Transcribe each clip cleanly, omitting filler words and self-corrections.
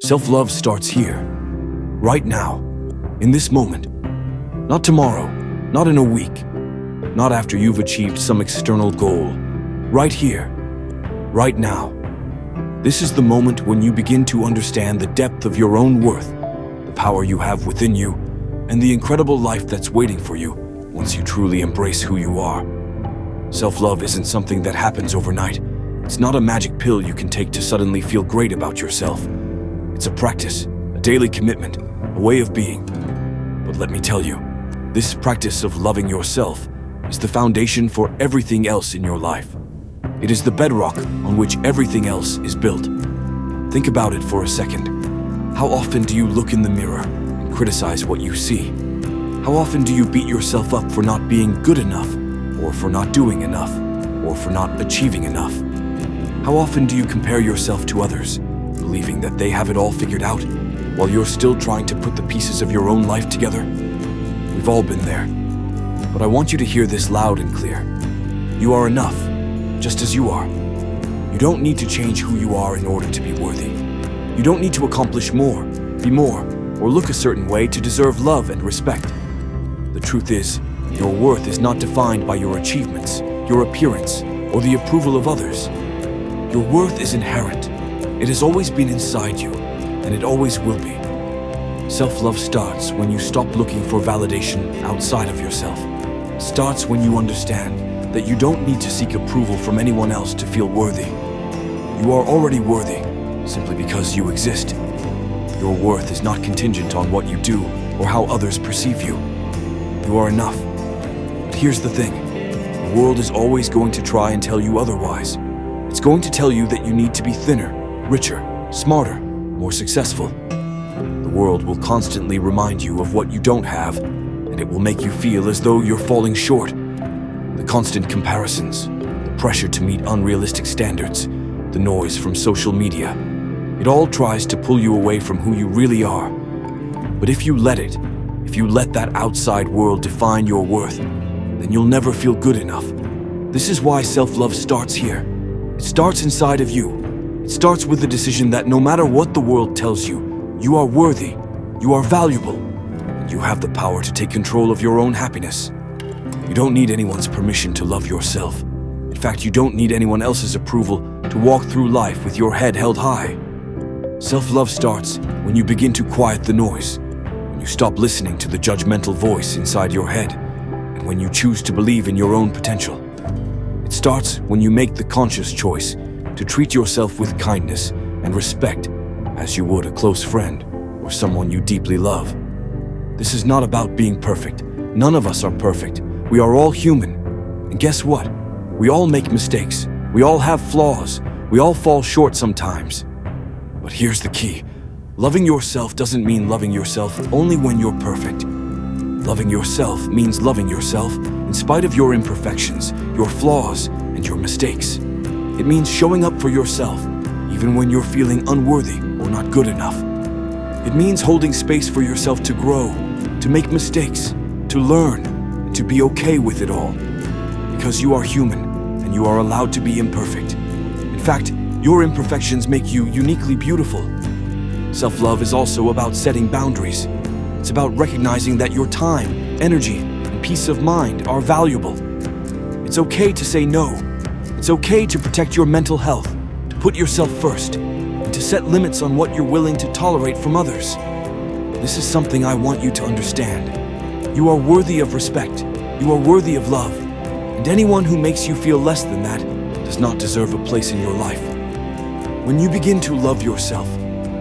Self-love starts here, right now, in this moment. Not tomorrow, not in a week, not after you've achieved some external goal. Right here, right now. This is the moment when you begin to understand the depth of your own worth, the power you have within you, and the incredible life that's waiting for you once you truly embrace who you are. Self-love isn't something that happens overnight. It's not a magic pill you can take to suddenly feel great about yourself. It's a practice, a daily commitment, a way of being. But let me tell you, this practice of loving yourself is the foundation for everything else in your life. It is the bedrock on which everything else is built. Think about it for a second. How often do you look in the mirror and criticize what you see? How often do you beat yourself up for not being good enough, or for not doing enough, or for not achieving enough? How often do you compare yourself to others, believing that they have it all figured out, while you're still trying to put the pieces of your own life together? We've all been there. But I want you to hear this loud and clear. You are enough, just as you are. You don't need to change who you are in order to be worthy. You don't need to accomplish more, be more, or look a certain way to deserve love and respect. The truth is, your worth is not defined by your achievements, your appearance, or the approval of others. Your worth is inherent. It has always been inside you, and it always will be. Self-love starts when you stop looking for validation outside of yourself. It starts when you understand that you don't need to seek approval from anyone else to feel worthy. You are already worthy, simply because you exist. Your worth is not contingent on what you do or how others perceive you. You are enough. But here's the thing. The world is always going to try and tell you otherwise. It's going to tell you that you need to be thinner, richer, smarter, more successful. The world will constantly remind you of what you don't have, and it will make you feel as though you're falling short. The constant comparisons, the pressure to meet unrealistic standards, the noise from social media, it all tries to pull you away from who you really are. But if you let that outside world define your worth, then you'll never feel good enough. This is why self-love starts here. It starts inside of you. It starts with the decision that no matter what the world tells you, you are worthy, you are valuable, and you have the power to take control of your own happiness. You don't need anyone's permission to love yourself. In fact, you don't need anyone else's approval to walk through life with your head held high. Self-love starts when you begin to quiet the noise, when you stop listening to the judgmental voice inside your head, and when you choose to believe in your own potential. It starts when you make the conscious choice to treat yourself with kindness and respect as you would a close friend or someone you deeply love. This is not about being perfect. None of us are perfect. We are all human. And guess what? We all make mistakes. We all have flaws. We all fall short sometimes. But here's the key. Loving yourself doesn't mean loving yourself only when you're perfect. Loving yourself means loving yourself in spite of your imperfections, your flaws, and your mistakes. It means showing up for yourself even when you're feeling unworthy or not good enough. It means holding space for yourself to grow, to make mistakes, to learn, and to be okay with it all. Because you are human, and you are allowed to be imperfect. In fact, your imperfections make you uniquely beautiful. Self-love is also about setting boundaries. It's about recognizing that your time, energy, and peace of mind are valuable. It's okay to say no. It's okay to protect your mental health, to put yourself first, and to set limits on what you're willing to tolerate from others. This is something I want you to understand. You are worthy of respect. You are worthy of love. And anyone who makes you feel less than that does not deserve a place in your life. When you begin to love yourself,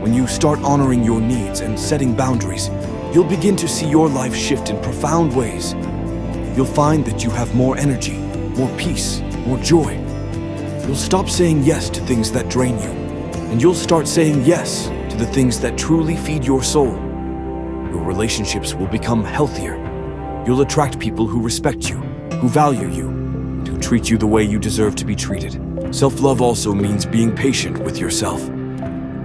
when you start honoring your needs and setting boundaries, you'll begin to see your life shift in profound ways. You'll find that you have more energy, more peace, more joy. You'll stop saying yes to things that drain you, and you'll start saying yes to the things that truly feed your soul. Your relationships will become healthier. You'll attract people who respect you, who value you, and who treat you the way you deserve to be treated. Self-love also means being patient with yourself.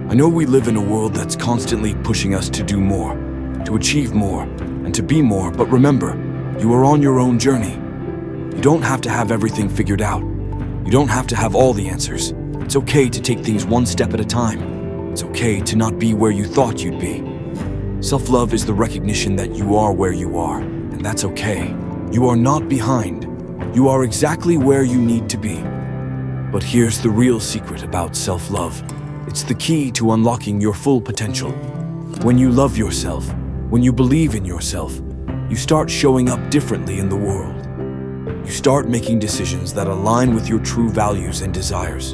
I know we live in a world that's constantly pushing us to do more, to achieve more, and to be more, but remember, you are on your own journey. You don't have to have everything figured out. You don't have to have all the answers. It's okay to take things one step at a time. It's okay to not be where you thought you'd be. Self-love is the recognition that you are where you are, and that's okay. You are not behind. You are exactly where you need to be. But here's the real secret about self-love. It's the key to unlocking your full potential. When you love yourself, when you believe in yourself, you start showing up differently in the world. You start making decisions that align with your true values and desires.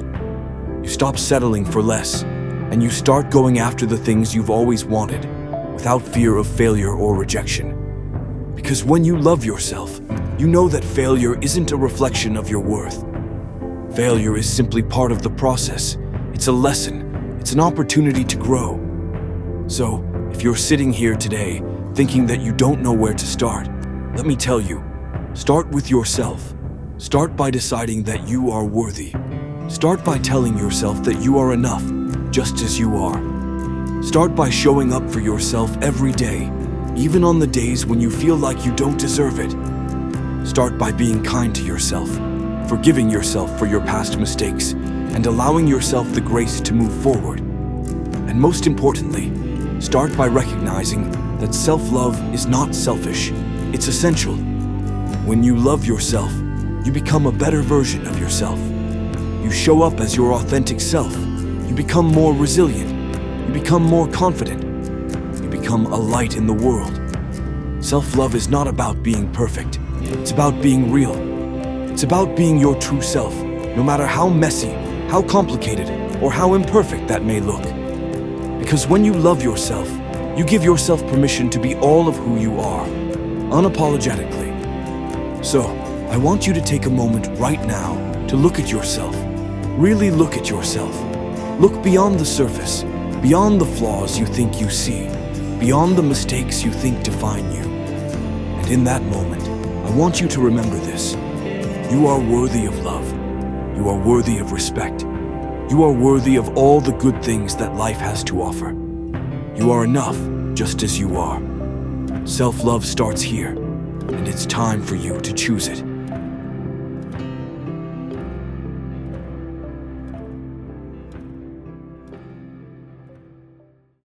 You stop settling for less, and you start going after the things you've always wanted, without fear of failure or rejection. Because when you love yourself, you know that failure isn't a reflection of your worth. Failure is simply part of the process. It's a lesson. It's an opportunity to grow. So, if you're sitting here today thinking that you don't know where to start, let me tell you, start with yourself. Start by deciding that you are worthy. Start by telling yourself that you are enough, just as you are. Start by showing up for yourself every day, even on the days when you feel like you don't deserve it. Start by being kind to yourself, forgiving yourself for your past mistakes, and allowing yourself the grace to move forward. And most importantly, start by recognizing that self-love is not selfish, it's essential. When you love yourself, you become a better version of yourself. You show up as your authentic self. You become more resilient. You become more confident. You become a light in the world. Self-love is not about being perfect. It's about being real. It's about being your true self, no matter how messy, how complicated, or how imperfect that may look. Because when you love yourself, you give yourself permission to be all of who you are, unapologetically. So, I want you to take a moment right now to look at yourself. Really look at yourself. Look beyond the surface, beyond the flaws you think you see, beyond the mistakes you think define you. And in that moment, I want you to remember this. You are worthy of love. You are worthy of respect. You are worthy of all the good things that life has to offer. You are enough, just as you are. Self-love starts here, and it's time for you to choose it.